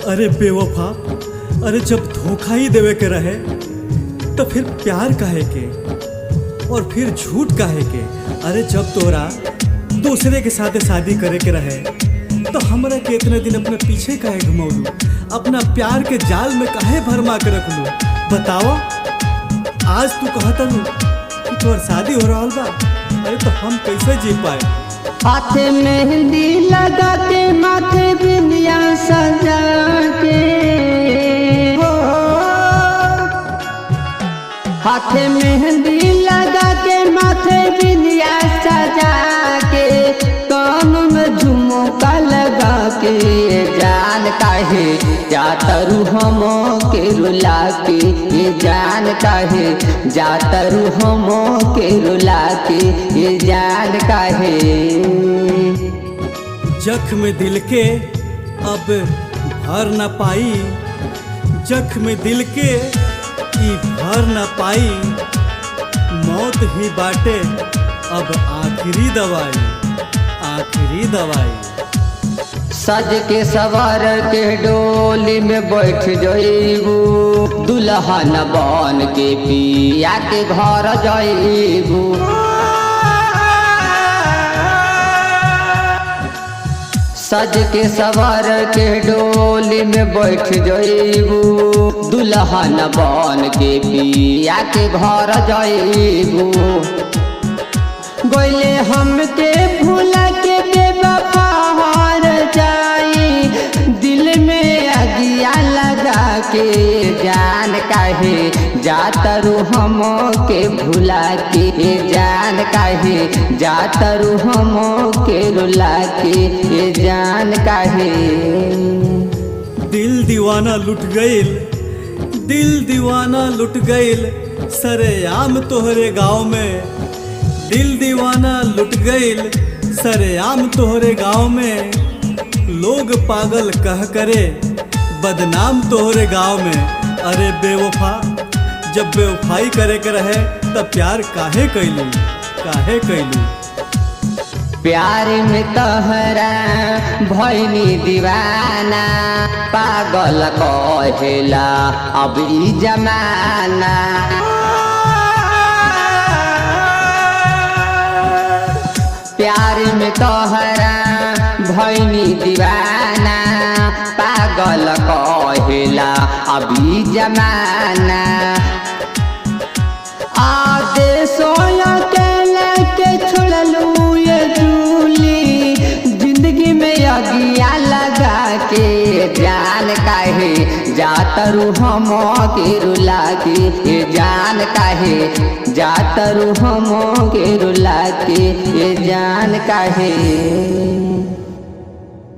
अरे बेवफा, अरे जब धोखा ही देवे के रहे तो फिर प्यार काहे के और फिर झूठ काहे के। अरे जब तोरा दूसरे के साथ शादी करे के रहे तो हमरा के इतने दिन अपने पीछे काहे घुमौलू, अपना प्यार के जाल में काहे भरमा के रखलू। बताओ, आज तू कहता लू कि तोर शादी हो रहा बा, अरे तो हम कैसे जी पाए। हाथे मेहंदी लगा के माथे बिंदिया सजा के, हो हाथे मेहंदी लगा के माथे बिंदिया सजा के, कान में झुमका लगा के, जान काहे जातरू हम के रुला के, ये जान काहे जातरू हम के रुला के, ये जान काहे। जख्म दिल के अब भर न पाई, जख्म दिल के ई भर न पाई, मौत ही बाटे अब आखिरी दवाई, आखिरी दवाई। सज के सवार के डोली में बैठ जइबू, दुल्हन बन के पिया के घर जइबू। सज के सवार के डोली में बैठ जइबू, दुल्हन बन के पिया के घर जइबू। गोले हमके भूला के बेवफा हार जाई, दिल में अगिया लगा के, जान काहे जातरू हम के भूला के, जान काहे जातरू हम के रुला के, जान काहे। दिल दीवाना लुट गईल, दिल दीवाना लुट गईल सरेआम तोहरे गाँव में, दिल दीवाना लुट गईल सरेआम तोहरे गाँव में। लोग पागल कह करे बदनाम तोहरे गाँव में। अरे बेवफा, जब बेवफाई करे के रहे तब प्यार काहे कैलू, काहे कैलू। प्यार में तोहरा भइनी दीवाना, पागल कहेला अब ई जमाना। प्यार में तोहरा भइनी दीवाना, पागल कहेला अभी जमाना। आदेशों अकेले के छोड़लू ये झूली, जिंदगी में अगिया लगा के, जान काहे जातरू हम के रुला के, जान काहे जातरू हम के रुला के, जान काहे।